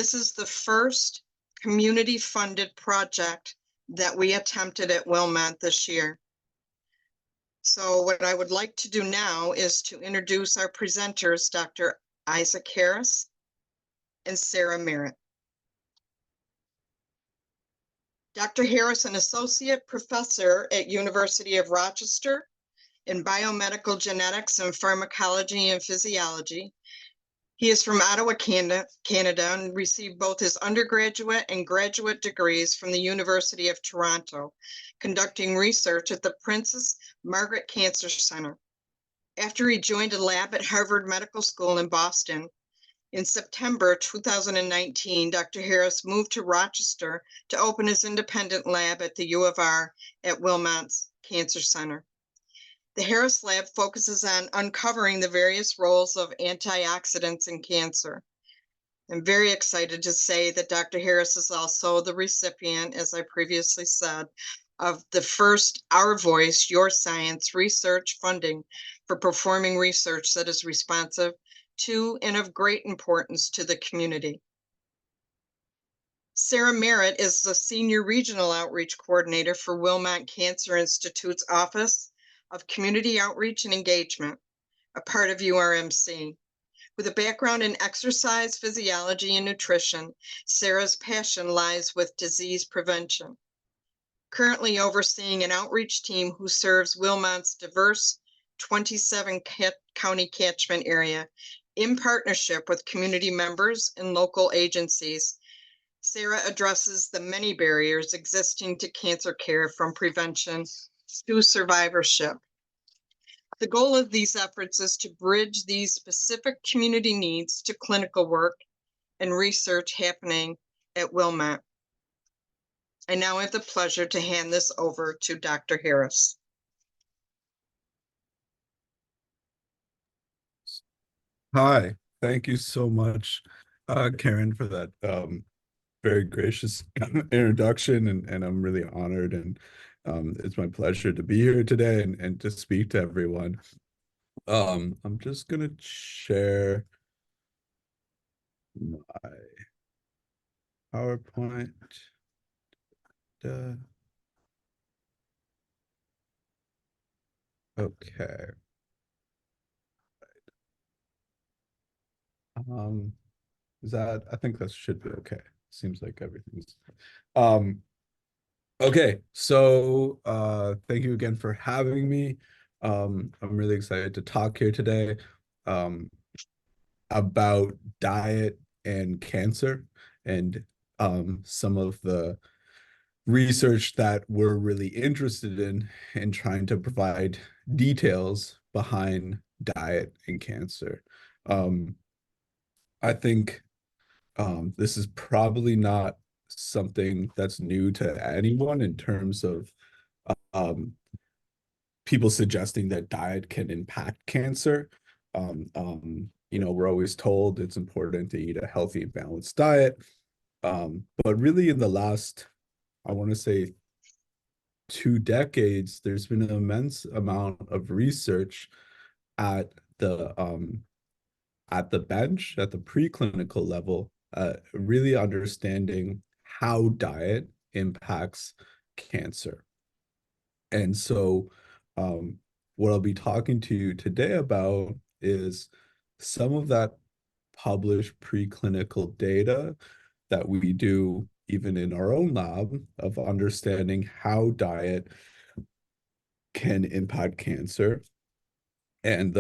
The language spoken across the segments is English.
This is the first community-funded project that we attempted at Wilmot this year. So what I would like to do now is to introduce our presenters, Dr. Isaac Harris and Sarah Merritt. Dr. Harris, an associate professor at University of Rochester in biomedical genetics and pharmacology and physiology. He is from Ottawa, Canada, and received both his undergraduate and graduate degrees from the University of Toronto, conducting research at the Princess Margaret Cancer Center. After he joined a lab at Harvard Medical School in Boston, in September 2019, Dr. Harris moved to Rochester to open his independent lab at the U of R at Wilmot's Cancer Center. The Harris Lab focuses on uncovering the various roles of antioxidants in cancer. I'm very excited to say that Dr. Harris is also the recipient, as I previously said, of the first Our Voice, Your Science research funding for performing research that is responsive to and of great importance to the community. Sarah Merritt is the Senior Regional Outreach Coordinator for Wilmot Cancer Institute's Office of Community Outreach and Engagement, a part of URMC. With a background in exercise, physiology, and nutrition, Sarah's passion lies with disease prevention. Currently overseeing an outreach team who serves Wilmot's diverse 27 county catchment area in partnership with community members and local agencies, Sarah addresses the many barriers existing to cancer care, from prevention to survivorship. The goal of these efforts is to bridge these specific community needs to clinical work and research happening at Wilmot. I now have the pleasure to hand this over to Dr. Harris. Hi, thank you so much, Karen, for that very gracious introduction, and I'm really honored, and it's my pleasure to be here today and to speak to everyone. I'm just gonna share my PowerPoint. Okay. I think that should be okay. Seems like everything's okay. So thank you again for having me. I'm really excited to talk here today about diet and cancer, and some of the research that we're really interested in trying to provide details behind diet and cancer. I think this is probably not something that's new to anyone in terms of people suggesting that diet can impact cancer. We're always told it's important to eat a healthy and balanced diet. But really in the last, I want to say, 2 decades, there's been an immense amount of research at the bench, at the preclinical level, really understanding how diet impacts cancer. And so what I'll be talking to you today about is some of that published preclinical data that we do even in our own lab, of understanding how diet can impact cancer, and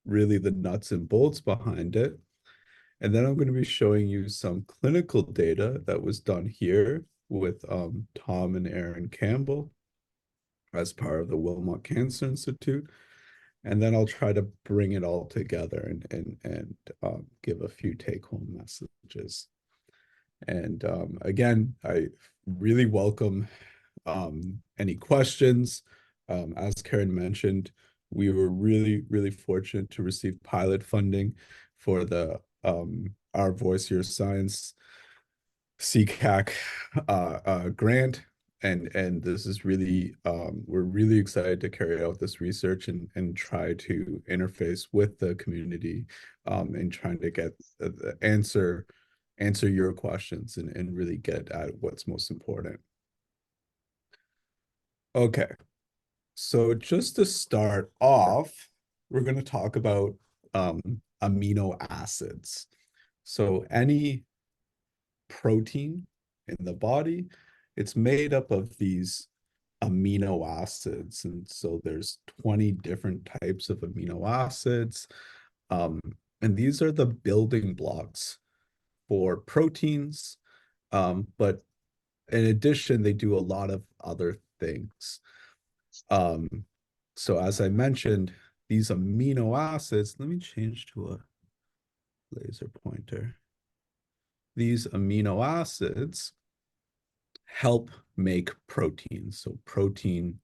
really the nuts and bolts behind it. And then I'm going to be showing you some clinical data that was done here with Tom and Erin Campbell as part of the Wilmot Cancer Institute. And then I'll try to bring it all together and give a few take-home messages. And again, I really welcome any questions. As Karen mentioned, we were really, really fortunate to receive pilot funding for the Our Voice, Your Science CCAC grant. And this is really, we're really excited to carry out this research and try to interface with the community in trying to get the answer answer your questions and really get at what's most important. Okay, so just to start off, we're going to talk about amino acids. So any protein in the body, it's made up of these amino acids. And so there's 20 different types of amino acids. Um, and these are the building blocks for proteins. But in addition, they do a lot of other things. Um, so as I mentioned, these amino acids, let me change to a laser pointer. These amino acids help make proteins. So protein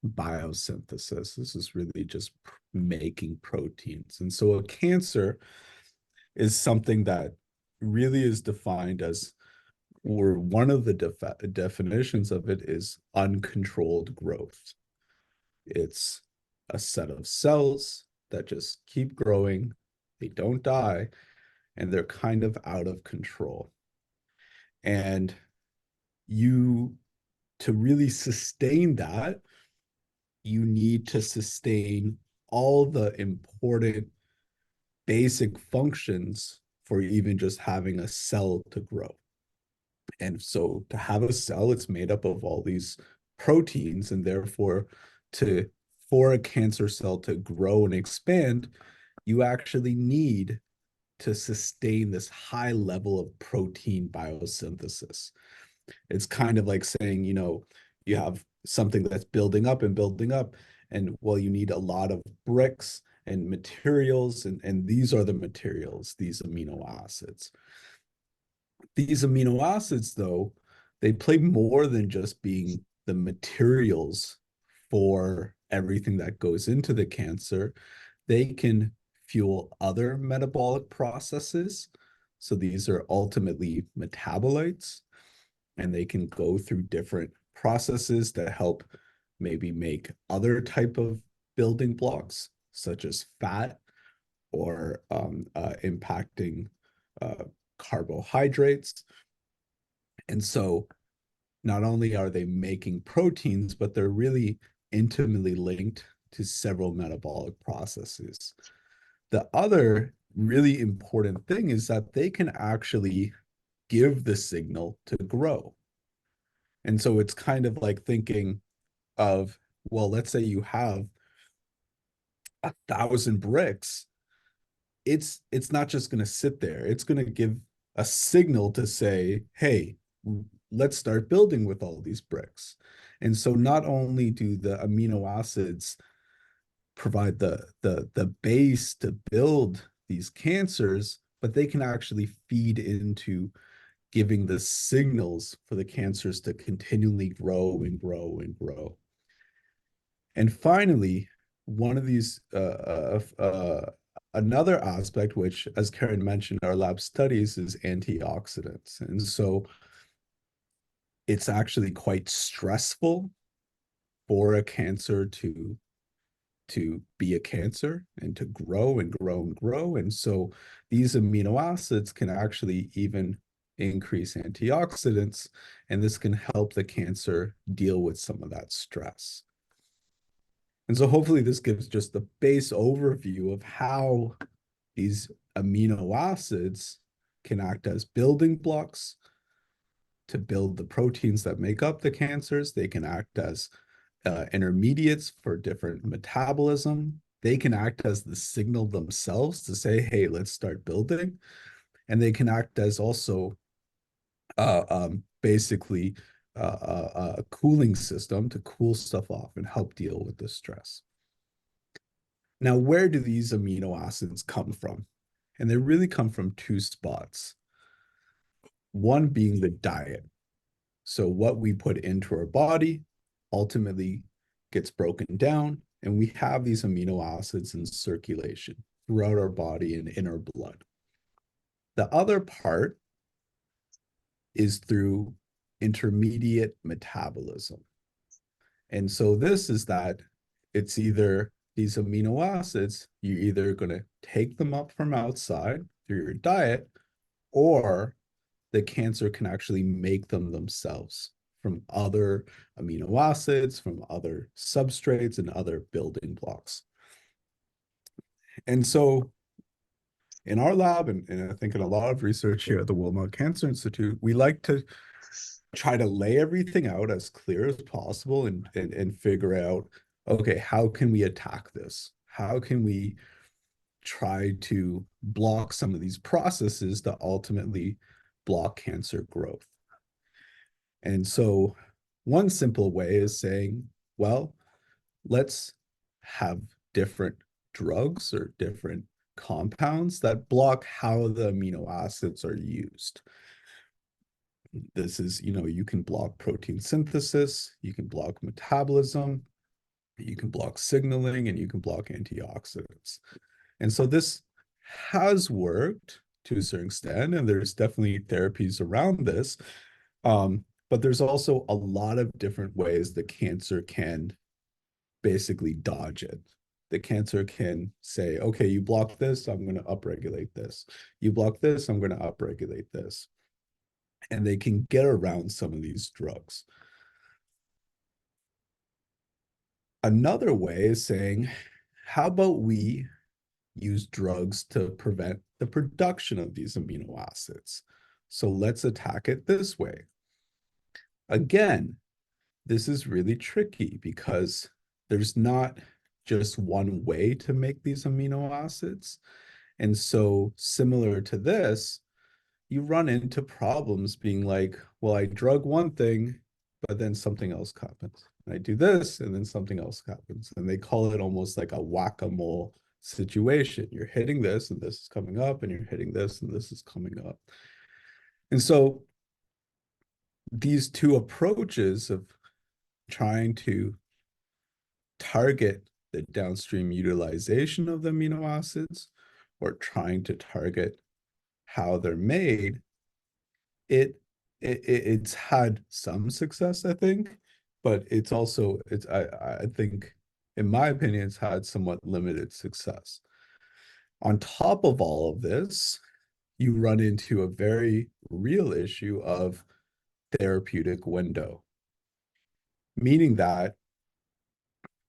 biosynthesis. This is really just making proteins. And so a cancer is something that really is defined as, or one of the definitions of it is uncontrolled growth. It's a set of cells that just keep growing, they don't die, and they're kind of out of control. And you, to really sustain that, you need to sustain all the important basic functions for even just having a cell to grow. And so to have a cell, it's made up of all these proteins, and therefore to for a cancer cell to grow and expand, you actually need to sustain this high level of protein biosynthesis. It's kind of like saying, you have something that's building up and building up, and well, you need a lot of bricks and materials, and these are the materials, these amino acids. These amino acids, though, they play more than just being the materials for everything that goes into the cancer. They can fuel other metabolic processes. So these are ultimately metabolites, and they can go through different processes to help maybe make other type of building blocks, such as fat, or impacting uh, carbohydrates. And so not only are they making proteins, but they're really intimately linked to several metabolic processes. The other really important thing is that they can actually give the signal to grow. And so it's kind of like thinking of, well, let's say you have 1,000 bricks. It's not just going to sit there. It's going to give a signal to say, hey, let's start building with all these bricks. And so not only do the amino acids provide the base to build these cancers, but they can actually feed into giving the signals for the cancers to continually grow and grow and grow. And finally, one of these, another aspect, which, as Karen mentioned, our lab studies, is antioxidants. And so it's actually quite stressful for a cancer to be a cancer and to grow and grow and grow. And so these amino acids can actually even increase antioxidants, and this can help the cancer deal with some of that stress. And so hopefully this gives just the base overview of how these amino acids can act as building blocks to build the proteins that make up the cancers. They can act as intermediates for different metabolism. They can act as the signal themselves to say, hey, let's start building. And they can act as also basically a cooling system to cool stuff off and help deal with the stress. Now, where do these amino acids come from? And they really come from two spots. One being the diet. So what we put into our body ultimately gets broken down, and we have these amino acids in circulation throughout our body and in our blood. The other part is through intermediate metabolism. And so this is that it's either these amino acids, you're either going to take them up from outside through your diet, or the cancer can actually make them themselves from other amino acids, from other substrates, and other building blocks. And so in our lab, and I think in a lot of research here at the Wilmot Cancer Institute, we like to try to lay everything out as clear as possible and figure out, okay, how can we attack this? How can we try to block some of these processes that ultimately block cancer growth? And so one simple way is saying, well, let's have different drugs or different compounds that block how the amino acids are used. This is, you can block protein synthesis, you can block metabolism, you can block signaling, and you can block antioxidants. And so this has worked to a certain extent, and there's definitely therapies around this. But there's also a lot of different ways that cancer can basically dodge it. The cancer can say, okay, you block this, I'm going to upregulate this. You block this, I'm going to upregulate this. And they can get around some of these drugs. Another way is saying, how about we use drugs to prevent the production of these amino acids? So let's attack it this way. Again, this is really tricky because there's not just one way to make these amino acids. And so similar to this, you run into problems being like, well, I drug one thing, but then something else happens. And I do this, and then something else happens. And they call it almost like a whack-a-mole situation. You're hitting this, and this is coming up, and you're hitting this, and this is coming up. And so these two approaches of trying to target the downstream utilization of the amino acids or trying to target how they're made, it's had some success, I think, but it's also, I think, in my opinion, it's had somewhat limited success. On top of all of this, you run into a very real issue of therapeutic window, meaning that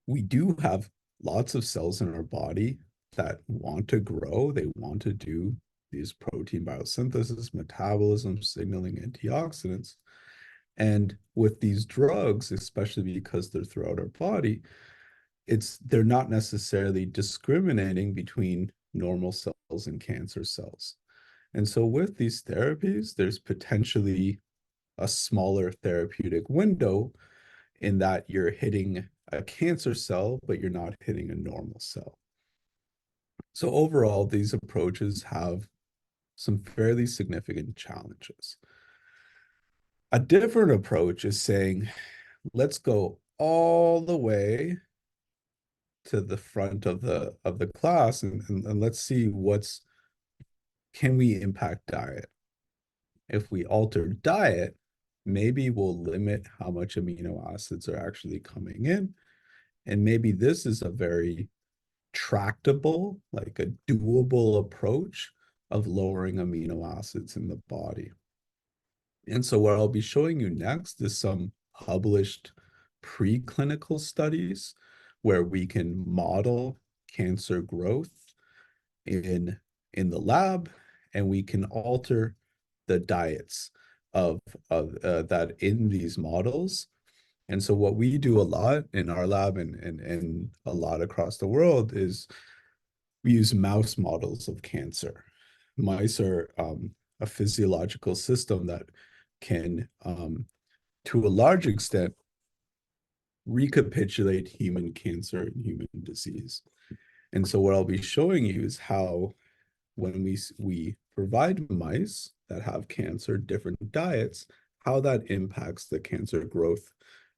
we do have lots of cells in our body that want to grow. They want to do these protein biosynthesis, metabolism, signaling, antioxidants. And with these drugs, especially because they're throughout our body, they're not necessarily discriminating between normal cells and cancer cells. And so with these therapies, there's potentially a smaller therapeutic window in that you're hitting a cancer cell, but you're not hitting a normal cell. So overall, these approaches have some fairly significant challenges. A different approach is saying, let's go all the way to the front of the class and let's see can we impact diet? If we alter diet, maybe we'll limit how much amino acids are actually coming in. And maybe this is a very tractable, like a doable approach of lowering amino acids in the body. And so what I'll be showing you next is some published preclinical studies where we can model cancer growth in the lab, and we can alter the diets of that in these models. And so what we do a lot in our lab and a lot across the world is we use mouse models of cancer. Mice are a physiological system that can, to a large extent, recapitulate human cancer and human disease. And so what I'll be showing you is how when we provide mice that have cancer different diets, how that impacts the cancer growth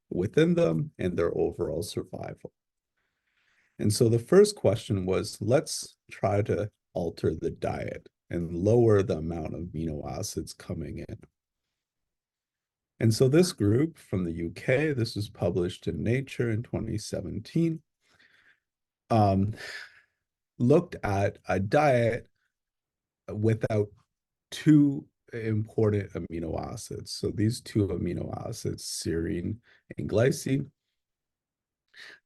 within them and their overall survival. And so the first question was, let's try to alter the diet and lower the amount of amino acids coming in. And so this group from the UK, this was published in Nature in 2017, looked at a diet without two important amino acids. So these two amino acids, serine and glycine,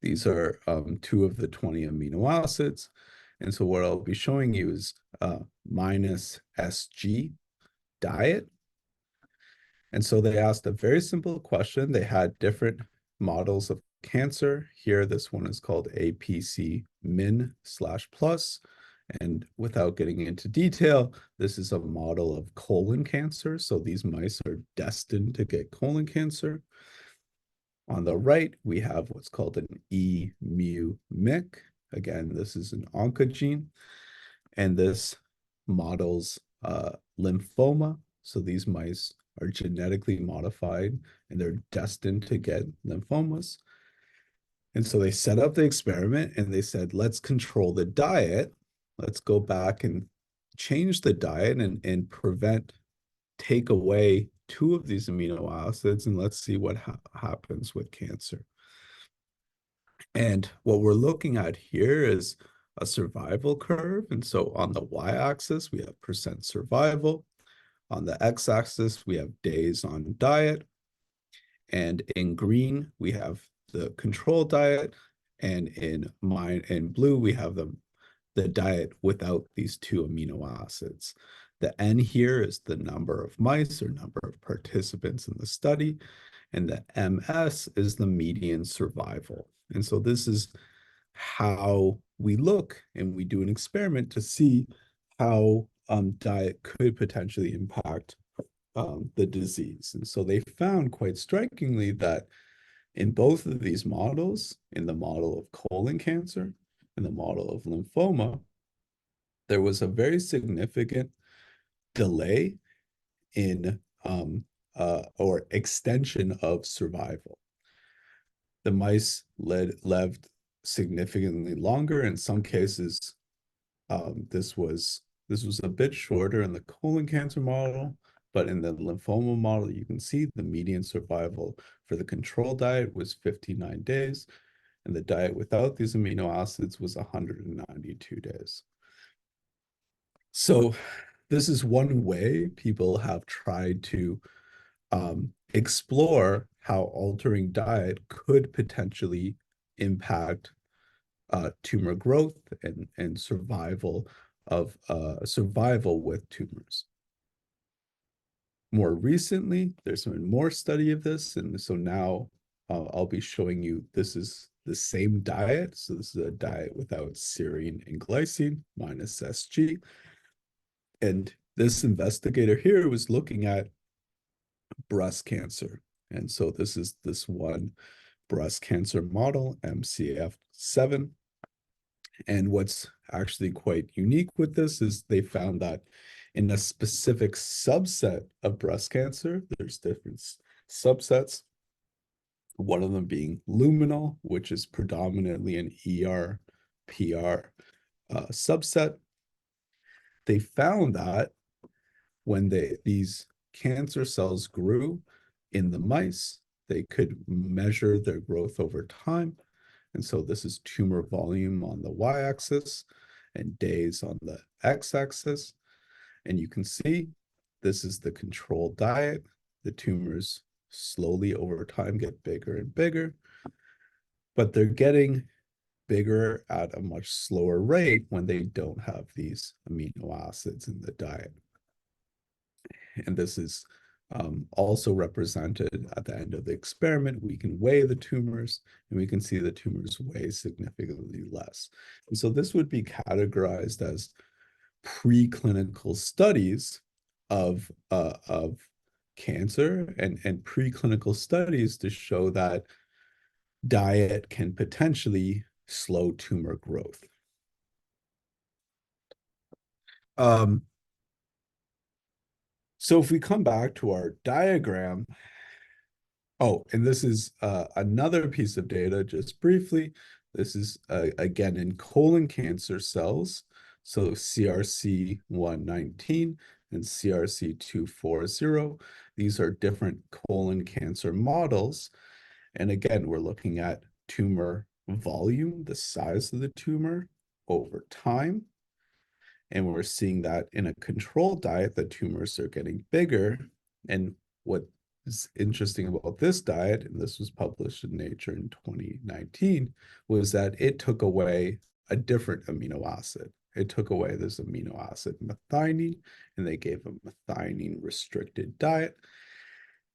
these are two of the 20 amino acids. And so what I'll be showing you is minus SG diet. And so they asked a very simple question. They had different models of cancer. Here, this one is called APC min slash plus. And without getting into detail, this is a model of colon cancer. So these mice are destined to get colon cancer. On the right, we have what's called an E-mu-MYC. Again, this is an oncogene, and this models lymphoma. So these mice are genetically modified and they're destined to get lymphomas. And so they set up the experiment and they said, let's control the diet. Let's go back and change the diet and take away two of these amino acids, and let's see what happens with cancer. And what we're looking at here is a survival curve. And so on the y-axis, we have percent survival. On the x-axis, we have days on diet. And in green, we have the control diet. And in blue, we have the diet without these two amino acids. The N here is the number of mice or number of participants in the study, and the MS is the median survival. And so this is how we look and we do an experiment to see how diet could potentially impact the disease. And so they found quite strikingly that in both of these models, in the model of colon cancer and the model of lymphoma, there was a very significant delay in or extension of survival. The mice lived significantly longer. In some cases, this was a bit shorter in the colon cancer model, but in the lymphoma model, you can see the median survival for the control diet was 59 days, and the diet without these amino acids was 192 days. So this is one way people have tried to explore how altering diet could potentially impact tumor growth and survival with tumors. More recently, there's been more study of this, and so now I'll be showing you this is the same diet. So this is a diet without serine and glycine, minus SG. And this investigator here was looking at breast cancer. And so this is this one breast cancer model, MCF7. And what's actually quite unique with this is they found that in a specific subset of breast cancer, there's different subsets, one of them being luminal, which is predominantly an ER-PR subset. They found that when these cancer cells grew in the mice, they could measure their growth over time. And so this is tumor volume on the y-axis and days on the x-axis. And you can see this is the control diet. The tumors slowly over time get bigger and bigger, but they're getting bigger at a much slower rate when they don't have these amino acids in the diet. And this is also represented at the end of the experiment. We can weigh the tumors and we can see the tumors weigh significantly less. And so this would be categorized as preclinical studies of cancer and preclinical studies to show that diet can potentially slow tumor growth. So if we come back to our diagram, oh, and this is another piece of data, just briefly. This is, again, in colon cancer cells. So CRC119 and CRC240. These are different colon cancer models. And again, we're looking at tumor volume, the size of the tumor over time. And we're seeing that in a controlled diet, the tumors are getting bigger. And what is interesting about this diet, and this was published in Nature in 2019, was that it took away a different amino acid. It took away this amino acid methionine, and they gave a methionine restricted diet.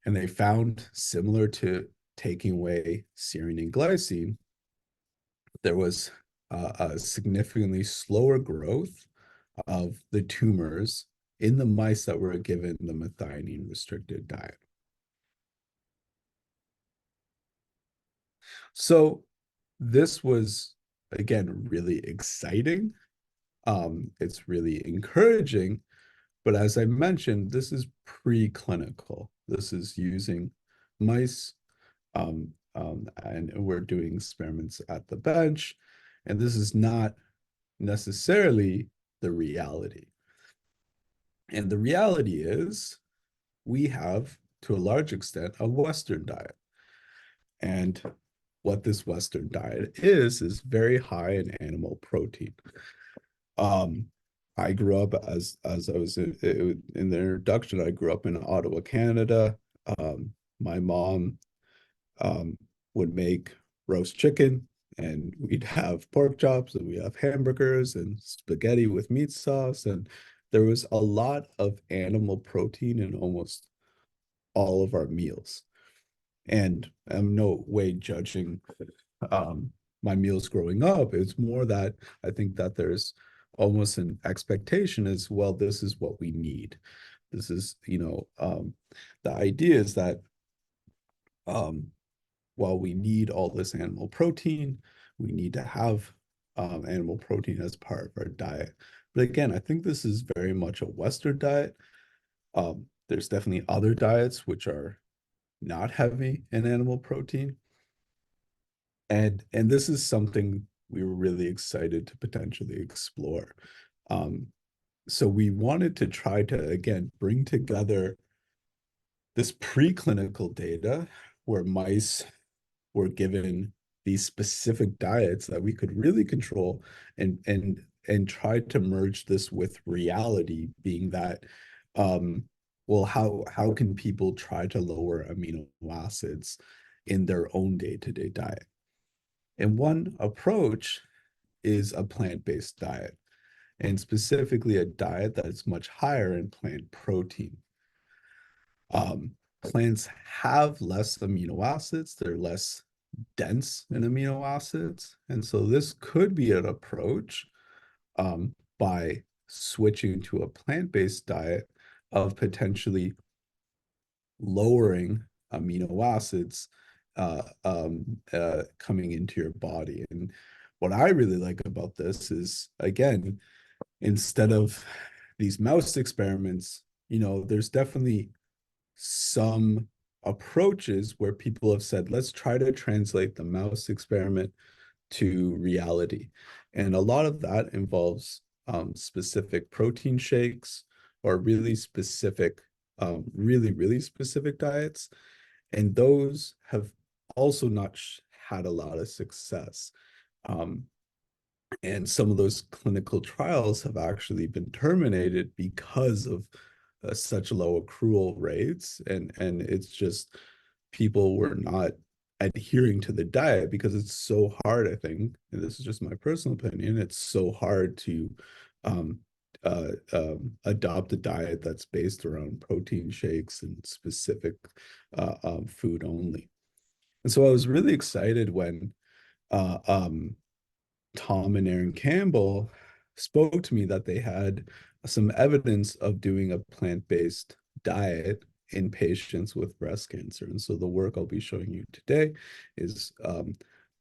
And they found, similar to taking away serine and glycine, there was a significantly slower growth of the tumors in the mice that were given the methionine restricted diet. So this was, again, really exciting. It's really encouraging, but as I mentioned, this is preclinical. This is using mice, and we're doing experiments at the bench, and this is not necessarily the reality. And the reality is we have, to a large extent, a Western diet. And what this Western diet is very high in animal protein. I grew up, as I was in the introduction, I grew up in Ottawa, Canada. My mom would make roast chicken, and we'd have pork chops, and we'd have hamburgers and spaghetti with meat sauce. And there was a lot of animal protein in almost all of our meals. And I'm no way judging my meals growing up. It's more that I think that there's almost an expectation as well. This is what we need. This is, the idea is that um, while we need all this animal protein, we need to have animal protein as part of our diet. But again, I think this is very much a Western diet. There's definitely other diets which are not heavy in animal protein. And this is something we were really excited to potentially explore. So we wanted to try to, again, bring together this preclinical data where mice were given these specific diets that we could really control, and try to merge this with reality, being that well, how can people try to lower amino acids in their own day-to-day diet? And one approach is a plant-based diet, and specifically a diet that's much higher in plant protein. Plants have less amino acids, they're less dense in amino acids. And so this could be an approach by switching to a plant-based diet of potentially lowering amino acids coming into your body. And what I really like about this is, again, instead of these mouse experiments, there's definitely some approaches where people have said, let's try to translate the mouse experiment to reality. And a lot of that involves specific protein shakes or really specific, really specific diets. And those have also not had a lot of success. And some of those clinical trials have actually been terminated because of such low accrual rates. And it's just people were not adhering to the diet because it's so hard, I think, and this is just my personal opinion, it's so hard to adopt a diet that's based around protein shakes and specific food only. And so I was really excited when Tom and Erin Campbell spoke to me that they had some evidence of doing a plant-based diet in patients with breast cancer. And so the work I'll be showing you today is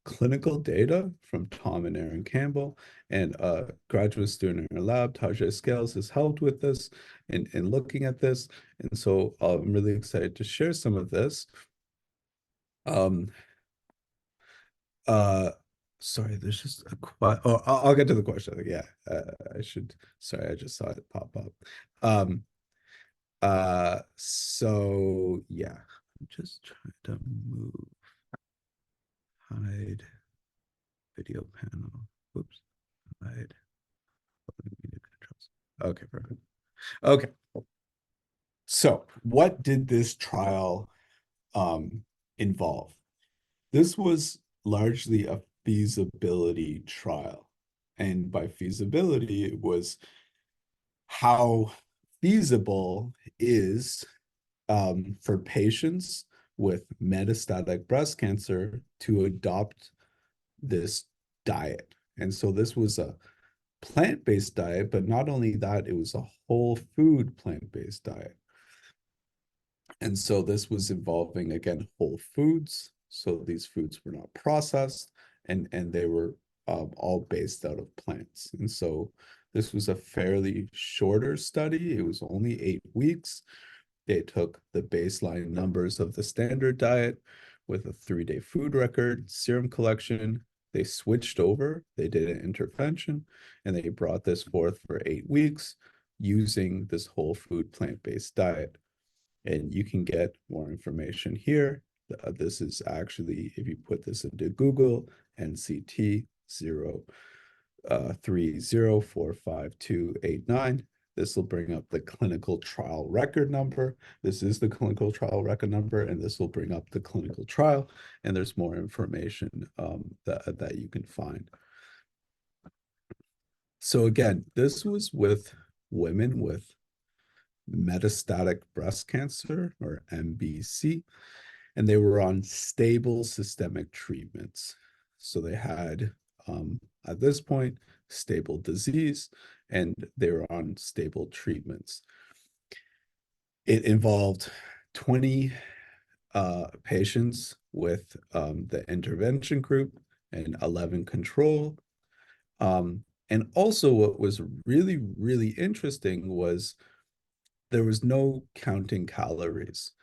clinical data from Tom and Erin Campbell, and a graduate student in our lab, Tajay Scales, has helped with this in looking at this. And so I'm really excited to share some of this. Sorry, there's just a oh, I'll get to the question. Yeah, I should. Sorry, I just saw it pop up. So yeah, I'm just trying to move, hide video panel. Oops, hide media controls. Okay, perfect. Okay. So what did this trial involve? This was largely a feasibility trial. And by feasibility, it was how feasible is for patients with metastatic breast cancer to adopt this diet. And so this was a plant-based diet, but not only that, it was a whole food plant-based diet. And so this was involving, again, whole foods. So these foods were not processed, and they were all based out of plants. And so this was a fairly shorter study. It was only 8 weeks. They took the baseline numbers of the standard diet with a 3-day food record, serum collection. They switched over, they did an intervention, and they brought this forth for 8 weeks using this whole food plant-based diet. And you can get more information here. This is actually, if you put this into Google, NCT 030452289, this will bring up the clinical trial record number. This is the clinical trial record number, and this will bring up the clinical trial, and there's more information that you can find. So again, this was with women with metastatic breast cancer, or MBC, and they were on stable systemic treatments. So they had, at this point, stable disease, and they were on stable treatments. It involved 20 patients with the intervention group and 11 control. And also what was really, really interesting was there was no counting calories.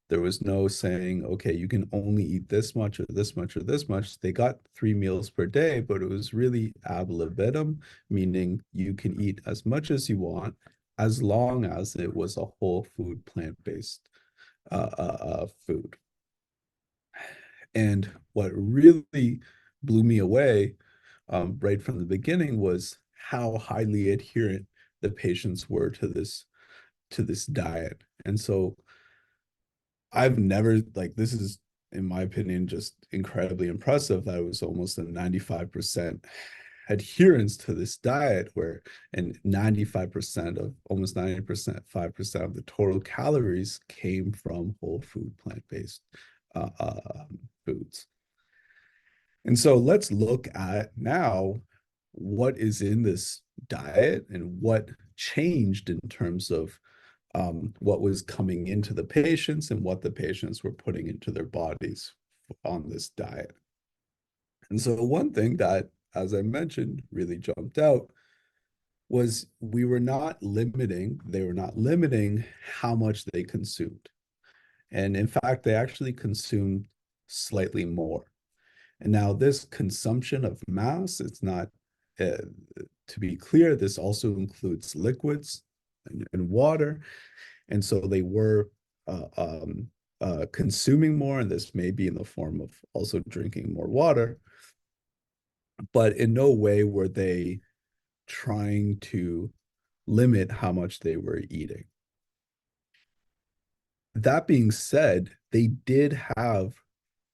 There was no saying, okay, you can only eat this much or this much or this much. They got 3 meals per day, but it was really ab libitum, meaning you can eat as much as you want, as long as it was a whole food, plant-based food. And what really blew me away right from the beginning was how highly adherent the patients were to this diet. And so I've never, like, this is, in my opinion, just incredibly impressive that it was almost a 95% adherence to this diet, where, and 95% of, almost 90%, 5% of the total calories came from whole food, plant-based foods. And so let's look at now what is in this diet and what changed in terms of what was coming into the patients and what the patients were putting into their bodies on this diet. And so one thing that, as I mentioned, really jumped out was they were not limiting how much they consumed. And in fact, they actually consumed slightly more. And now this consumption of mass, it's not, to be clear, this also includes liquids and water. And so they were consuming more, and this may be in the form of also drinking more water, but in no way were they trying to limit how much they were eating. That being said, they did have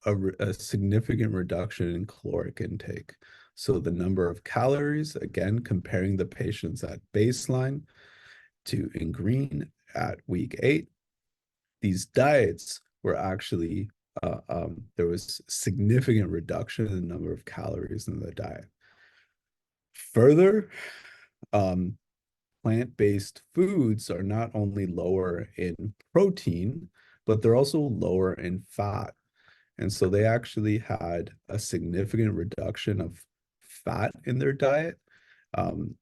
a significant reduction in caloric intake. So the number of calories, again, comparing the patients at baseline to in green at week 8, these diets were actually, there was significant reduction in the number of calories in the diet. Further, plant-based foods are not only lower in protein, but they're also lower in fat. And so they actually had a significant reduction of fat in their diet.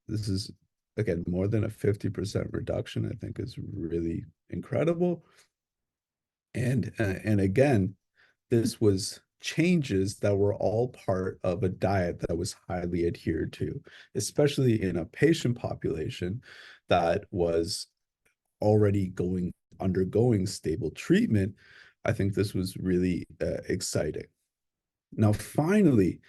This is, again, more than a 50% reduction, I think is really incredible. And again, this was changes that were all part of a diet that was highly adhered to, especially in a patient population that was already undergoing stable treatment. I think this was really exciting. Now, finally,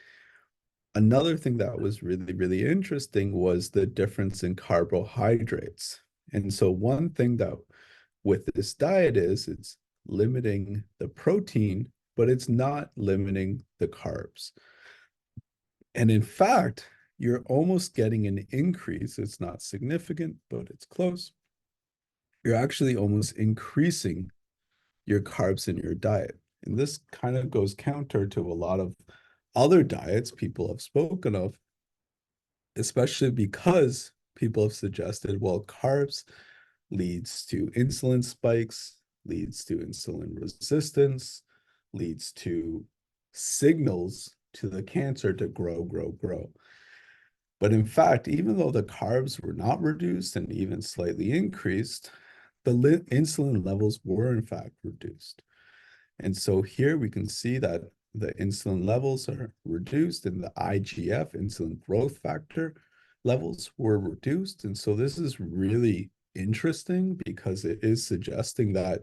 Another thing that was really, really interesting was the difference in carbohydrates. And so one thing that with this diet is it's limiting the protein, but it's not limiting the carbs. And in fact, you're almost getting an increase. It's not significant, but it's close. You're actually almost increasing your carbs in your diet. And this kind of goes counter to a lot of other diets people have spoken of, especially because people have suggested, well, carbs leads to insulin spikes, leads to insulin resistance, leads to signals to the cancer to grow, grow, grow. But in fact, even though the carbs were not reduced and even slightly increased, the insulin levels were in fact reduced. And so here we can see that the insulin levels are reduced and the IGF, insulin growth factor levels were reduced. And so this is really interesting because it is suggesting that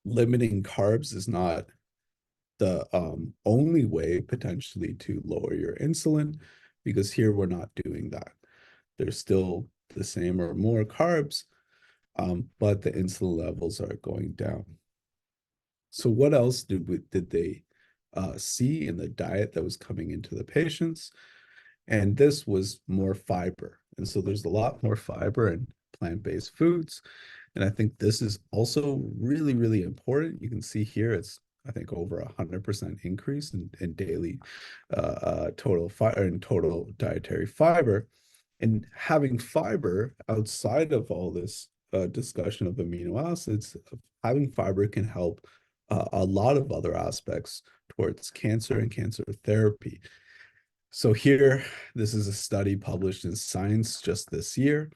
limiting carbs is not the only way potentially to lower your insulin, because here we're not doing that. There's still the same or more carbs, but the insulin levels are going down. So what else did they see in the diet that was coming into the patients? And this was more fiber. And so there's a lot more fiber in plant-based foods. And I think this is also really, really important. You can see here it's, I think, over 100% increase in daily total dietary fiber. And having fiber outside of all this discussion of amino acids, having fiber can help a lot of other aspects towards cancer and cancer therapy. So here, this is a study published in Science just this year.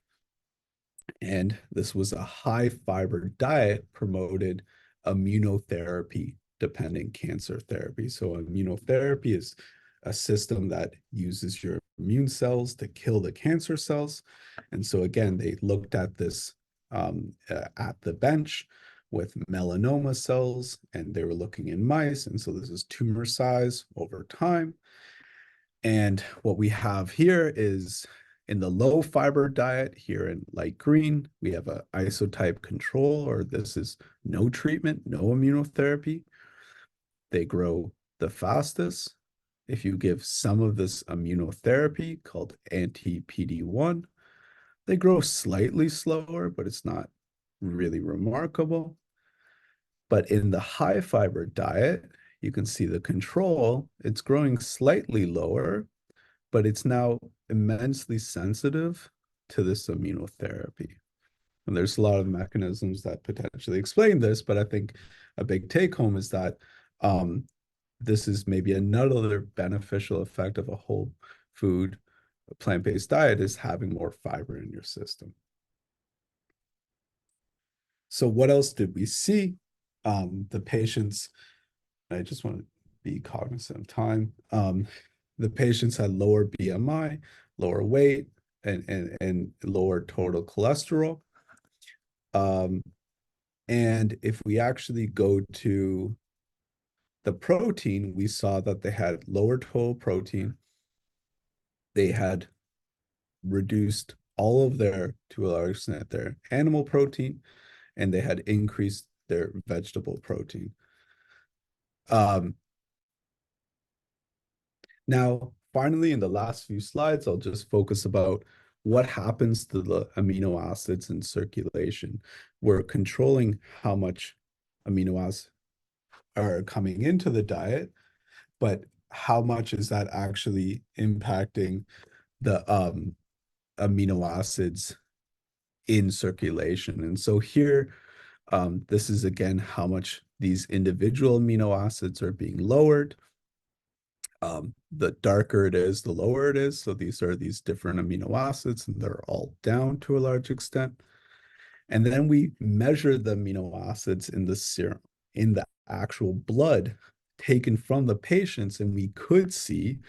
And this was a high fiber diet promoted immunotherapy dependent cancer therapy. So immunotherapy is a system that uses your immune cells to kill the cancer cells. And so again, they looked at this at the bench with melanoma cells, and they were looking in mice. And so this is tumor size over time. And what we have here is in the low fiber diet here in light green, we have an isotype control, or this is no treatment, no immunotherapy. They grow the fastest. If you give some of this immunotherapy called anti-PD-1, they grow slightly slower, but it's not really remarkable. But in the high fiber diet, you can see the control, it's growing slightly lower, but it's now immensely sensitive to this immunotherapy. And there's a lot of mechanisms that potentially explain this, but I think a big take home is that this is maybe another beneficial effect of a whole food plant-based diet is having more fiber in your system. So what else did we see? The patients, I just want to be cognizant of time. The patients had lower BMI, lower weight, and lower total cholesterol. And if we actually go to the protein, we saw that they had lower total protein. They had reduced all of their, to a large extent, their animal protein, and they had increased their vegetable protein. Now, finally, in the last few slides, I'll just focus about what happens to the amino acids in circulation. We're controlling how much amino acids are coming into the diet, but how much is that actually impacting the amino acids in circulation? And so here, this is again how much these individual amino acids are being lowered. The darker it is, the lower it is. So these are these different amino acids, and they're all down to a large extent. And then we measure the amino acids in the serum, in the actual blood taken from the patients, and we could see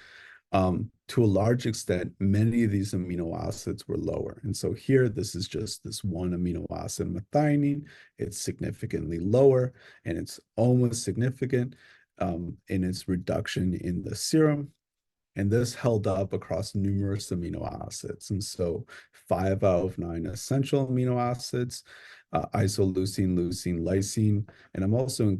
to a large extent, many of these amino acids were lower. And so here, this is just this one amino acid, methionine. It's significantly lower, and it's almost significant in its reduction in the serum. And this held up across numerous amino acids. And so 5 out of 9 essential amino acids, isoleucine, leucine, lysine, and I'm also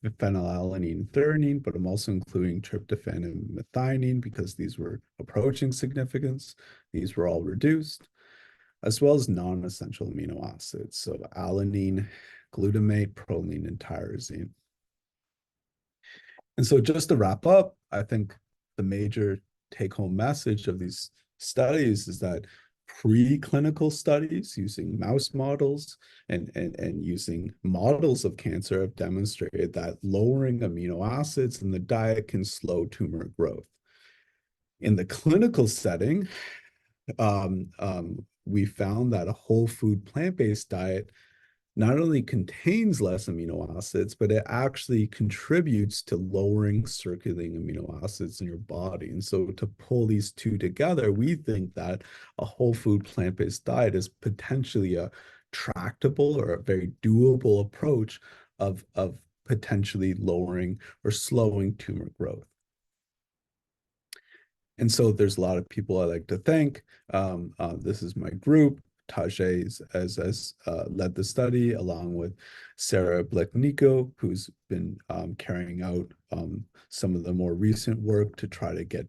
phenylalanine, threonine, but I'm also including tryptophan and methionine because these were approaching significance. These were all reduced, as well as non-essential amino acids. So alanine, glutamate, proline, and tyrosine. And so just to wrap up, I think the major take-home message of these studies is that preclinical studies using mouse models and using models of cancer have demonstrated that lowering amino acids in the diet can slow tumor growth. In the clinical setting, we found that a whole food plant-based diet not only contains less amino acids, but it actually contributes to lowering circulating amino acids in your body. And so to pull these two together, we think that a whole food plant-based diet is potentially a tractable or a very doable approach of potentially lowering or slowing tumor growth. And so there's a lot of people I like to thank. This is my group. Tajay has led the study, along with Sarah Blechnico, who's been carrying out some of the more recent work to try to get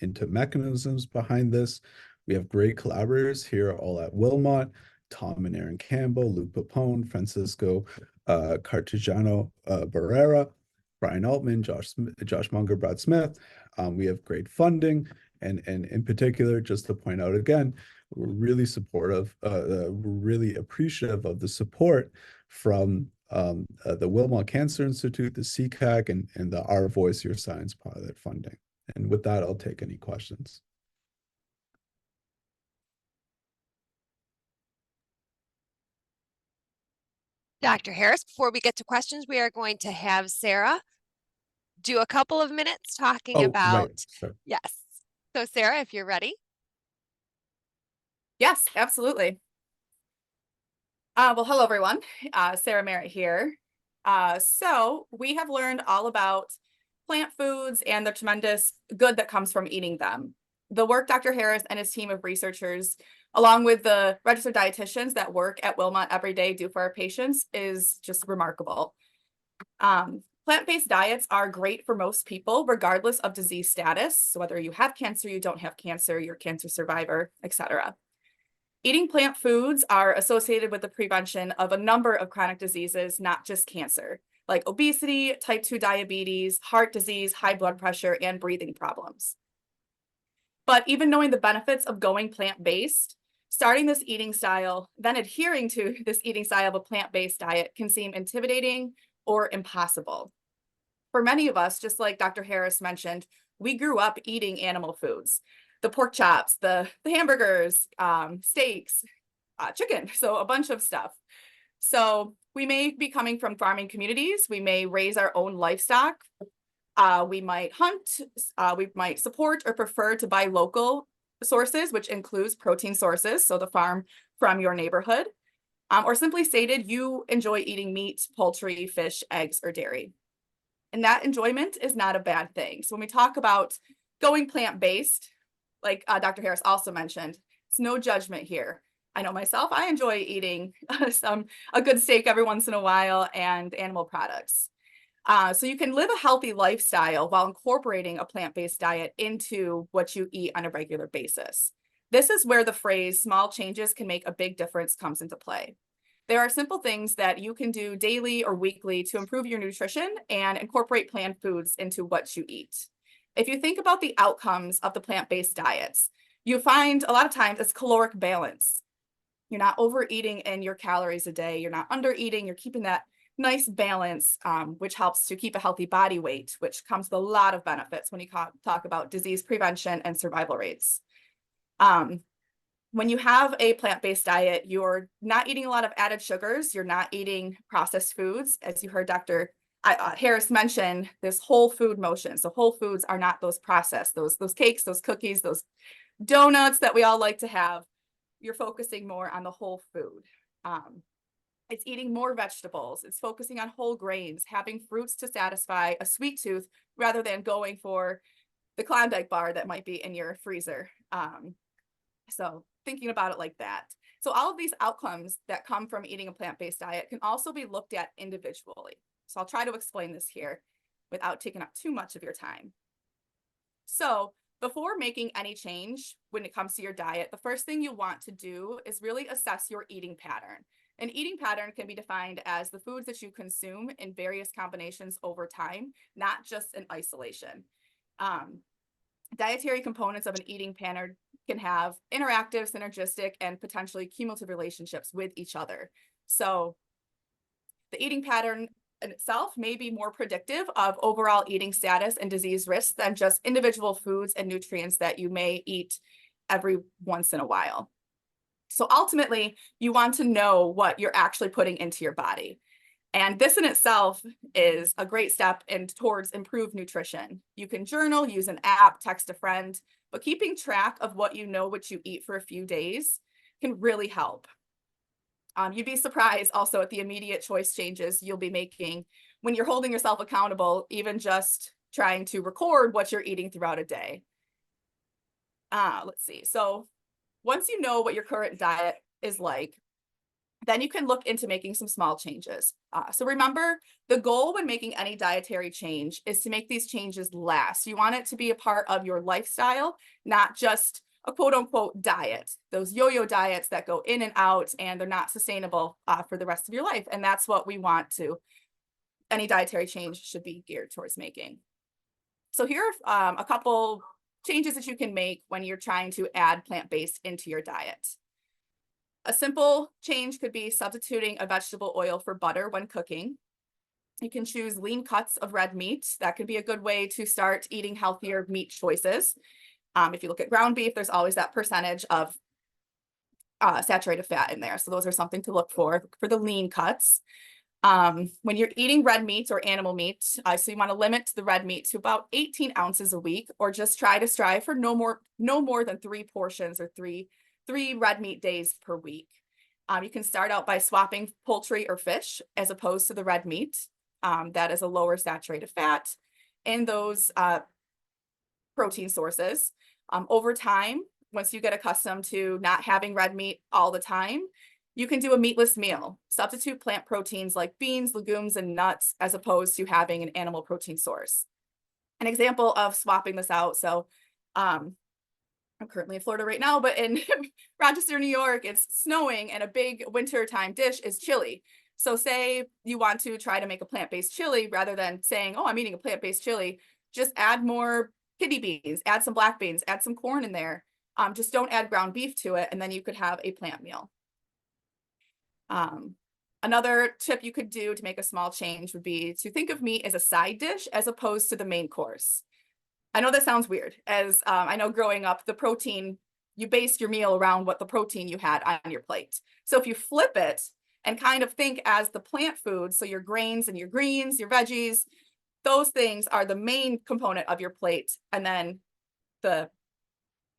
into mechanisms behind this. We have great collaborators here all at Wilmot: Tom and Aaron Campbell, Luke Papone, Francisco Cartagena Barrera, Brian Altman, Josh Munger, Brad Smith. We have great funding, and in particular, just to point out again, we're really supportive, we're really appreciative of the support from the Wilmot Cancer Institute, the CCAC, and the Our Voice Your Science pilot funding. And with that, I'll take any questions. Dr. Harris, before we get to questions, we are going to have Sarah do a couple of minutes talking about, right. Sure. Yes. So Sarah, if you're ready. Yes, absolutely. Well, hello, everyone. Sarah Merritt here. So we have learned all about plant foods and the tremendous good that comes from eating them. The work Dr. Harris and his team of researchers, along with the registered dietitians that work at Wilmot every day, do for our patients is just remarkable. Plant-based diets are great for most people, regardless of disease status. So whether you have cancer, you don't have cancer, you're a cancer survivor, etc. Eating plant foods are associated with the prevention of a number of chronic diseases, not just cancer, like obesity, type 2 diabetes, heart disease, high blood pressure, and breathing problems. But even knowing the benefits of going plant-based, starting this eating style, then adhering to this eating style of a plant-based diet can seem intimidating or impossible. For many of us, just like Dr. Harris mentioned, we grew up eating animal foods. The pork chops, the hamburgers, steaks, chicken, so a bunch of stuff. So we may be coming from farming communities. We may raise our own livestock. We might hunt. We might support or prefer to buy local sources, which includes protein sources, so the farm from your neighborhood. Or simply stated, you enjoy eating meat, poultry, fish, eggs, or dairy. And that enjoyment is not a bad thing. So when we talk about going plant-based, like Dr. Harris also mentioned, it's no judgment here. I know myself, I enjoy eating a good steak every once in a while and animal products. So you can live a healthy lifestyle while incorporating a plant-based diet into what you eat on a regular basis. This is where the phrase small changes can make a big difference comes into play. There are simple things that you can do daily or weekly to improve your nutrition and incorporate plant foods into what you eat. If you think about the outcomes of the plant-based diets, you find a lot of times it's caloric balance. You're not overeating in your calories a day. You're not undereating. You're keeping that nice balance, which helps to keep a healthy body weight, which comes with a lot of benefits when you talk about disease prevention and survival rates. When you have a plant-based diet, you're not eating a lot of added sugars. You're not eating processed foods. As you heard Dr. Harris mention, this whole food motion. So whole foods are not those processed, those cakes, those cookies, those donuts that we all like to have. You're focusing more on the whole food. It's eating more vegetables. It's focusing on whole grains, having fruits to satisfy a sweet tooth rather than going for the Klondike bar that might be in your freezer. So thinking about it like that. So all of these outcomes that come from eating a plant-based diet can also be looked at individually. So I'll try to explain this here without taking up too much of your time. So before making any change when it comes to your diet, the first thing you want to do is really assess your eating pattern. An eating pattern can be defined as the foods that you consume in various combinations over time, not just in isolation. Dietary components of an eating pattern can have interactive, synergistic, and potentially cumulative relationships with each other. So the eating pattern in itself may be more predictive of overall eating status and disease risk than just individual foods and nutrients that you may eat every once in a while. So ultimately, you want to know what you're actually putting into your body. And this in itself is a great step towards improved nutrition. You can journal, use an app, text a friend, but keeping track of what you you eat for a few days can really help. You'd be surprised also at the immediate choice changes you'll be making when you're holding yourself accountable, even just trying to record what you're eating throughout a day. Let's see. So once you know what your current diet is like, then you can look into making some small changes. So remember, the goal when making any dietary change is to make these changes last. You want it to be a part of your lifestyle, not just a quote unquote diet, those yo-yo diets that go in and out and they're not sustainable for the rest of your life. And that's what we want to, any dietary change should be geared towards making. So here are a couple changes that you can make when you're trying to add plant-based into your diet. A simple change could be substituting a vegetable oil for butter when cooking. You can choose lean cuts of red meat. That could be a good way to start eating healthier meat choices. If you look at ground beef, there's always that percentage of saturated fat in there. So those are something to look for the lean cuts. When you're eating red meat or animal meat, so you want to limit the red meat to about 18 ounces a week, or just try to strive for no more than 3 portions or three red meat days per week. You can start out by swapping poultry or fish as opposed to the red meat. That is a lower saturated fat in those protein sources. Over time, once you get accustomed to not having red meat all the time, you can do a meatless meal. Substitute plant proteins like beans, legumes, and nuts as opposed to having an animal protein source. An example of swapping this out. So I'm currently in Florida right now, but in Rochester, New York, it's snowing and a big wintertime dish is chili. So say you want to try to make a plant-based chili rather than saying, oh, I'm eating a plant-based chili, just add more kidney beans, add some black beans, add some corn in there. Just don't add ground beef to it, and then you could have a plant meal. Another tip you could do to make a small change would be to think of meat as a side dish as opposed to the main course. I know that sounds weird, as I know growing up, the protein, you based your meal around what the protein you had on your plate. So if you flip it and kind of think as the plant food, so your grains and your greens, your veggies, those things are the main component of your plate, and then the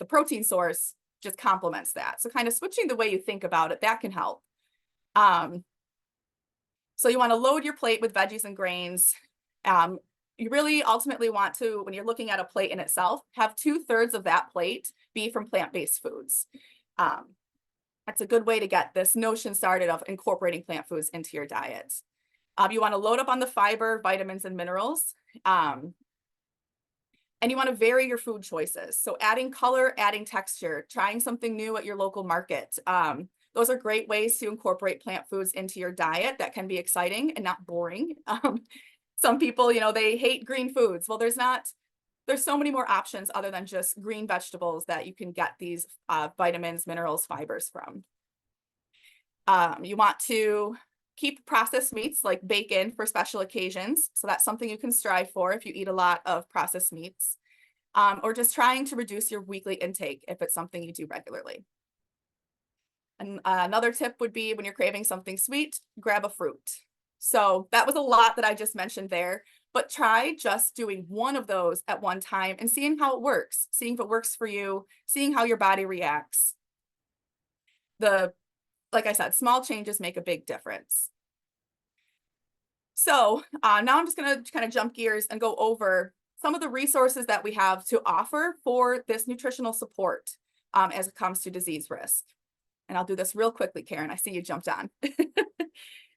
protein source just complements that. So kind of switching the way you think about it, that can help. So you want to load your plate with veggies and grains. You really ultimately want to, when you're looking at a plate in itself, have 2/3 of that plate be from plant-based foods. That's a good way to get this notion started of incorporating plant foods into your diet. You want to load up on the fiber, vitamins, and minerals. And you want to vary your food choices. So adding color, adding texture, trying something new at your local market. Those are great ways to incorporate plant foods into your diet that can be exciting and not boring. Some people, they hate green foods. Well, there's so many more options other than just green vegetables that you can get these vitamins, minerals, fibers from. You want to keep processed meats like bacon for special occasions. So that's something you can strive for if you eat a lot of processed meats, or just trying to reduce your weekly intake if it's something you do regularly. And another tip would be when you're craving something sweet, grab a fruit. So that was a lot that I just mentioned there, but try just doing one of those at one time and seeing how it works, seeing if it works for you, seeing how your body reacts. Like I said, small changes make a big difference. So now I'm just going to kind of jump gears and go over some of the resources that we have to offer for this nutritional support as it comes to disease risk. And I'll do this real quickly, Karen. I see you jumped on.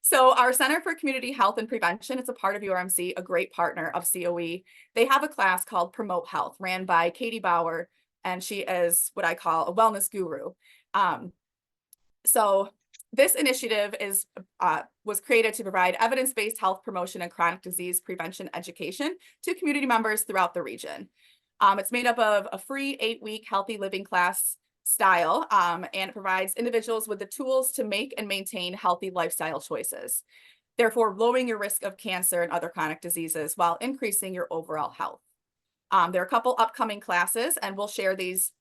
So our Center for Community Health and Prevention, it's a part of URMC, a great partner of COE. They have a class called Promote Health, ran by Katie Bauer, and she is what I call a wellness guru. So this initiative was created to provide evidence-based health promotion and chronic disease prevention education to community members throughout the region. It's made up of a free 8-week healthy living class style, and it provides individuals with the tools to make and maintain healthy lifestyle choices, therefore lowering your risk of cancer and other chronic diseases while increasing your overall health. There are a couple upcoming classes, and we'll share these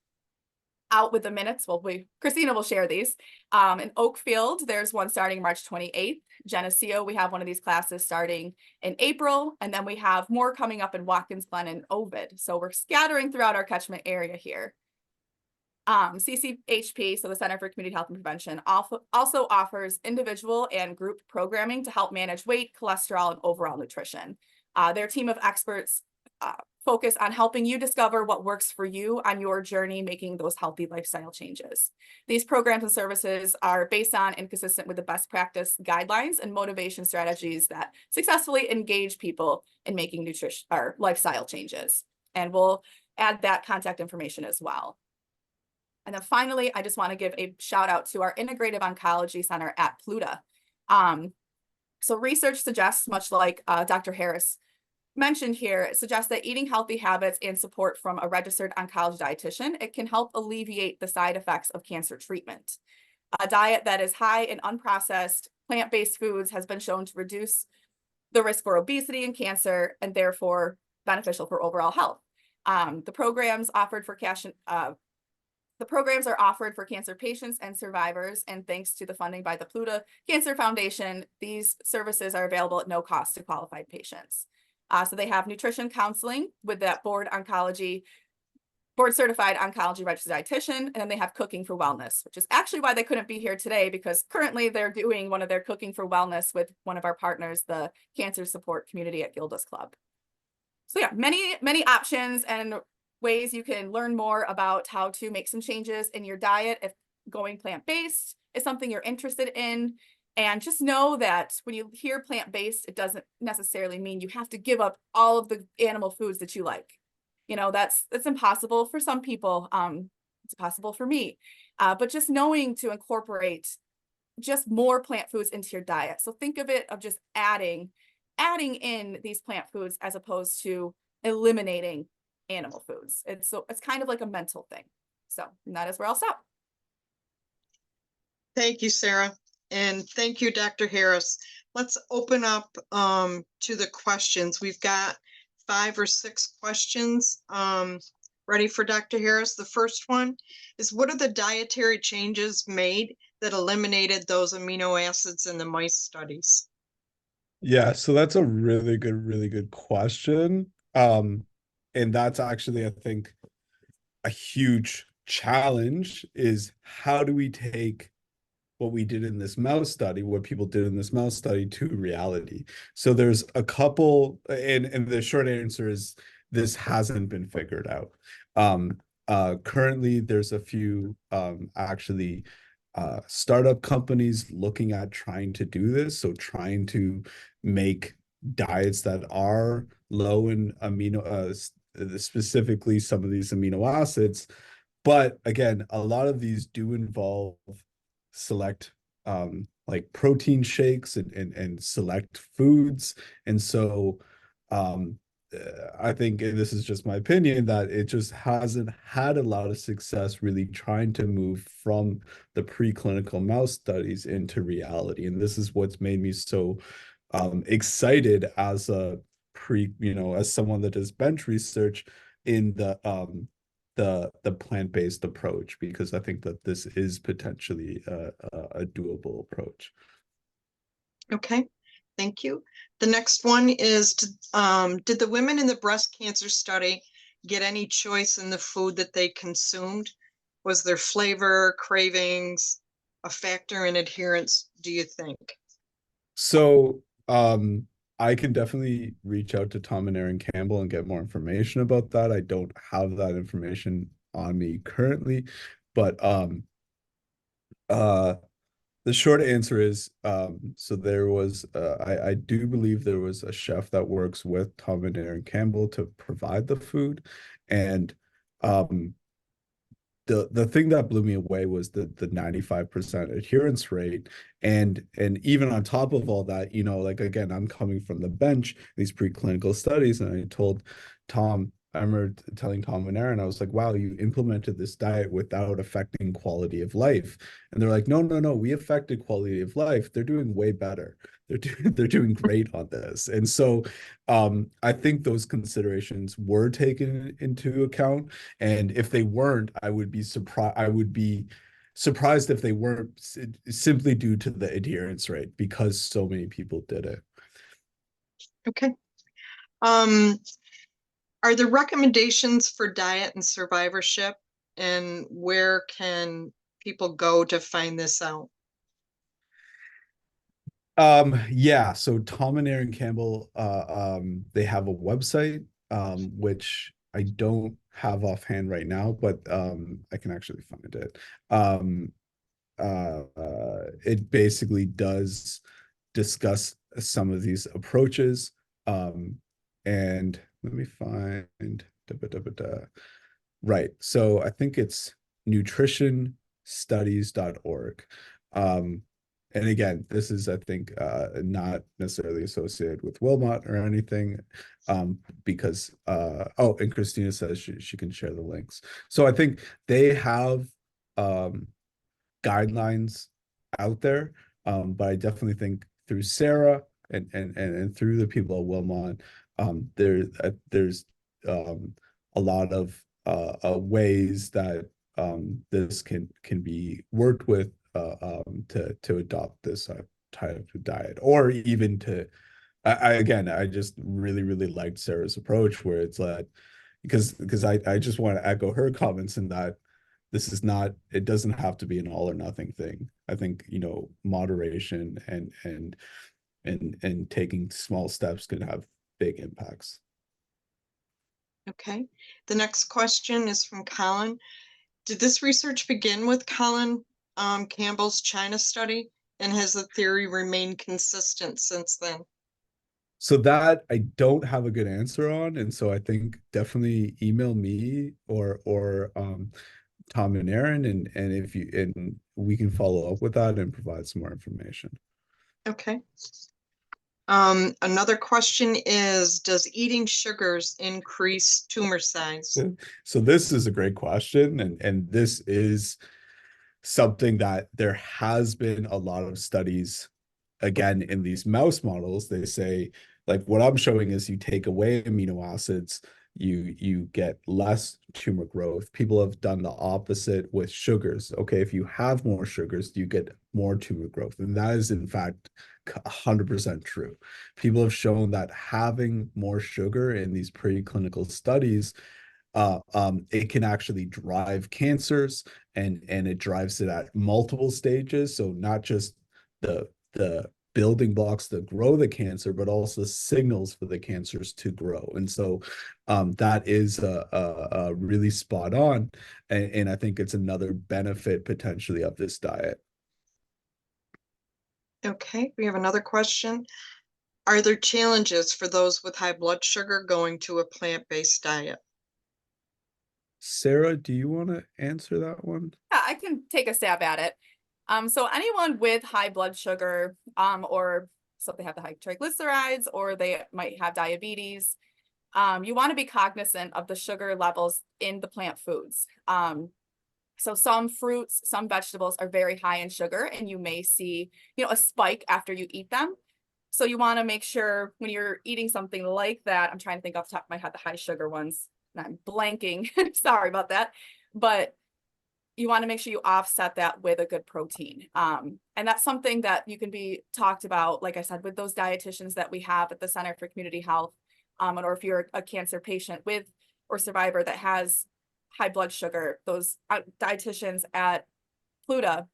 out with the minutes. Well, Christina will share these. In Oakfield, there's one starting March 28th. Geneseo, we have one of these classes starting in April, and then we have more coming up in Watkins Glen and Ovid. So we're scattering throughout our catchment area here. CCHP, so the Center for Community Health and Prevention, also offers individual and group programming to help manage weight, cholesterol, and overall nutrition. Their team of experts focus on helping you discover what works for you on your journey, making those healthy lifestyle changes. These programs and services are based on and consistent with the best practice guidelines and motivation strategies that successfully engage people in making nutrition or lifestyle changes. And we'll add that contact information as well. And then finally, I just want to give a shout out to our Integrative Oncology Center at Pluta. So research suggests, much like Dr. Harris mentioned here, it suggests that eating healthy habits and support from a registered oncology dietitian, it can help alleviate the side effects of cancer treatment. A diet that is high in unprocessed plant-based foods has been shown to reduce the risk for obesity and cancer, and therefore beneficial for overall health. The programs are offered for cancer patients and survivors, and thanks to the funding by the Pluta Cancer Foundation, these services are available at no cost to qualified patients. So they have nutrition counseling with that board certified oncology registered dietitian, and then they have cooking for wellness, which is actually why they couldn't be here today, because currently they're doing one of their cooking for wellness with one of our partners, the Cancer Support Community at Gilda's Club. So yeah, many options and ways you can learn more about how to make some changes in your diet if going plant-based is something you're interested in. And just know that when you hear plant-based, it doesn't necessarily mean you have to give up all of the animal foods that you like. You know, that's impossible for some people. It's possible for me. But just knowing to incorporate just more plant foods into your diet. So think of it of just adding in these plant foods as opposed to eliminating animal foods. It's kind of like a mental thing. So that is where I'll stop. Thank you, Sarah. And thank you, Dr. Harris. Let's open up to the questions. We've got 5 or 6 questions ready for Dr. Harris. The first one is, what are the dietary changes made that eliminated those amino acids in the mice studies? Yeah, so that's a really good question. And that's actually, I think, a huge challenge is how do we take what we did in this mouse study, what people did in this mouse study, to reality. So there's a couple, and the short answer is this hasn't been figured out. Currently, there's a few startup companies looking at trying to do this. So trying to make diets that are low in specifically some of these amino acids. But again, a lot of these do involve select like protein shakes and select foods. And so I think, and this is just my opinion, that it just hasn't had a lot of success really trying to move from the preclinical mouse studies into reality. And this is what's made me so excited as as someone that does bench research in the plant-based approach, because I think that this is potentially a doable approach. Okay, thank you. The next one is, did the women in the breast cancer study get any choice in the food that they consumed? Was their flavor, cravings a factor in adherence, do you think? So I can definitely reach out to Tom and Erin Campbell and get more information about that. I don't have that information on me currently, but uh the short answer is so there was I do believe there was a chef that works with Tom and Erin Campbell to provide the food, and um the thing that blew me away was the 95% adherence rate. And even on top of all that, you know, like, again, I'm coming from the bench, these preclinical studies, and I told Tom, I remember telling Tom and Aaron, I was like, wow, you implemented this diet without affecting quality of life. And they're like, no, no, no, we affected quality of life. They're doing way better. They're doing great on this. And so I think those considerations were taken into account. And if they weren't, I would be surprised if they weren't, simply due to the adherence rate, because so many people did it. Okay. Are there recommendations for diet and survivorship, and where can people go to find this out? Yeah, so Tom and Erin Campbell, they have a website, which I don't have offhand right now, but I can actually find it. It basically does discuss some of these approaches. And let me find right. So I think it's nutritionstudies.org. And again, this is, I think, not necessarily associated with Wilmot or anything, because oh, and Christina says she can share the links. So I think they have guidelines out there, but I definitely think through Sarah and through the people at Wilmot, there's a lot of ways that this can be worked with to adopt this type of diet, or even to again, I just really liked Sarah's approach, where it's like, because I just want to echo her comments in that this is not, it doesn't have to be an all or nothing thing. I think, you know, moderation and taking small steps can have big impacts. Okay. The next question is from Colin. Did this research begin with Colin Campbell's China study, and has the theory remained consistent since then? So that I don't have a good answer on, and so I think definitely email me or Tom and Aaron, and if you, and we can follow up with that and provide some more information. Okay. Another question is, does eating sugars increase tumor size? So this is a great question, and this is something that there has been a lot of studies. Again, in these mouse models, they say, like, what I'm showing is you take away amino acids, you get less tumor growth. People have done the opposite with sugars. Okay, if you have more sugars, you get more tumor growth, and that is in fact 100% true. People have shown that having more sugar in these preclinical studies, it can actually drive cancers, and it drives it at multiple stages. So not just the building blocks that grow the cancer, but also the signals for the cancers to grow. And so that is a really spot on. And I think it's another benefit potentially of this diet. Okay, we have another question. Are there challenges for those with high blood sugar going to a plant-based diet? Sarah, do you want to answer that one? Yeah, I can take a stab at it. So anyone with high blood sugar, or so they have the high triglycerides, or they might have diabetes, you want to be cognizant of the sugar levels in the plant foods. So some fruits, some vegetables are very high in sugar, and you may see, a spike after you eat them. So you want to make sure when you're eating something like that, I'm trying to think off the top of my head, the high sugar ones, and I'm blanking, sorry about that, but you want to make sure you offset that with a good protein. And that's something that you can be talked about, like I said, with those dietitians that we have at the Center for Community Health, or if you're a cancer patient with or survivor that has high blood sugar, those dietitians at Pluta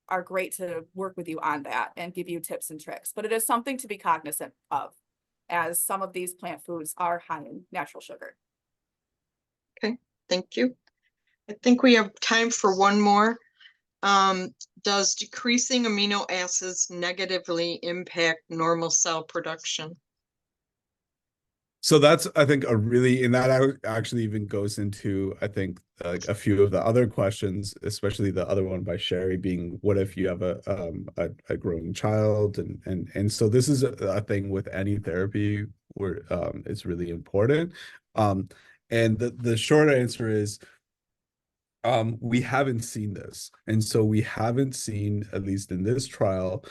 are great to work with you on that and give you tips and tricks. But it is something to be cognizant of. as some of these plant foods are high in natural sugar. Thank you. I think we have time for one more. Does decreasing amino acids negatively impact normal cell production? So that's, I think, a really, and that actually even goes into, I think, like a few of the other questions, especially the other one by Sherry being, what if you have a growing child? And so this is a thing with any therapy where it's really important. And the short answer is, we haven't seen this. And so we haven't seen, at least in this trial,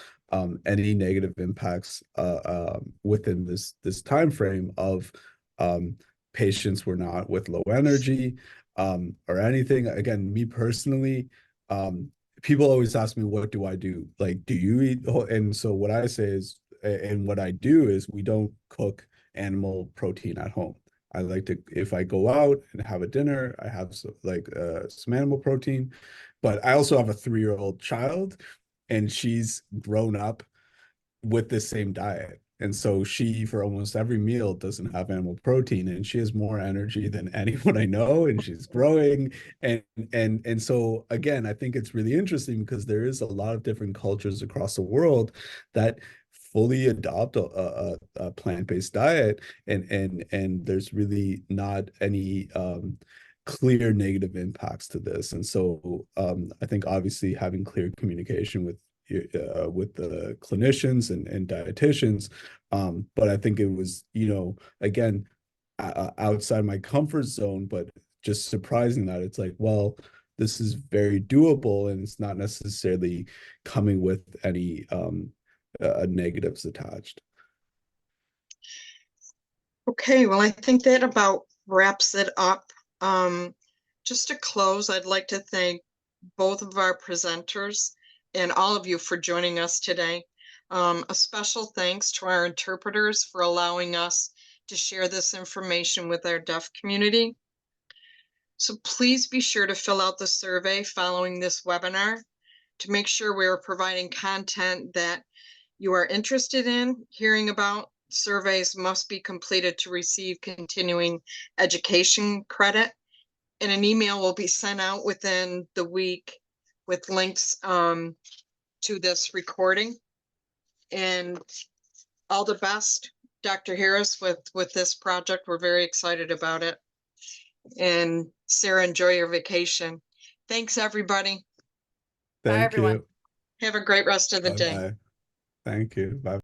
any negative impacts within this time frame of patients were not with low energy or anything. Again, me personally, people always ask me, what do I do? Like, do you eat? And so what I say is, and what I do is, we don't cook animal protein at home. I like to, if I go out and have a dinner, I have some animal protein, but I also have a 3-year-old child, and she's grown up with the same diet. And so she, for almost every meal, doesn't have animal protein, and she has more energy than anyone I know, and she's growing. And so again, I think it's really interesting because there is a lot of different cultures across the world that fully adopt a plant-based diet, and there's really not any clear negative impacts to this. And so I think obviously having clear communication with the clinicians and dietitians, but I think it was, again, outside my comfort zone, but just surprising that it's like, well, this is very doable, and it's not necessarily coming with any negatives attached. Okay, well, I think that about wraps it up. Just to close, I'd like to thank both of our presenters and all of you for joining us today. A special thanks to our interpreters for allowing us to share this information with our deaf community. So please be sure to fill out the survey following this webinar to make sure we are providing content that you are interested in hearing about. Surveys must be completed to receive continuing education credit, and an email will be sent out within the week with links to this recording. And all the best, Dr. Harris, with this project. We're very excited about it. And Sarah, enjoy your vacation. Thanks, everybody. Bye, Thank everyone. you. Have a great rest of the day. Bye-bye. Thank you. Bye.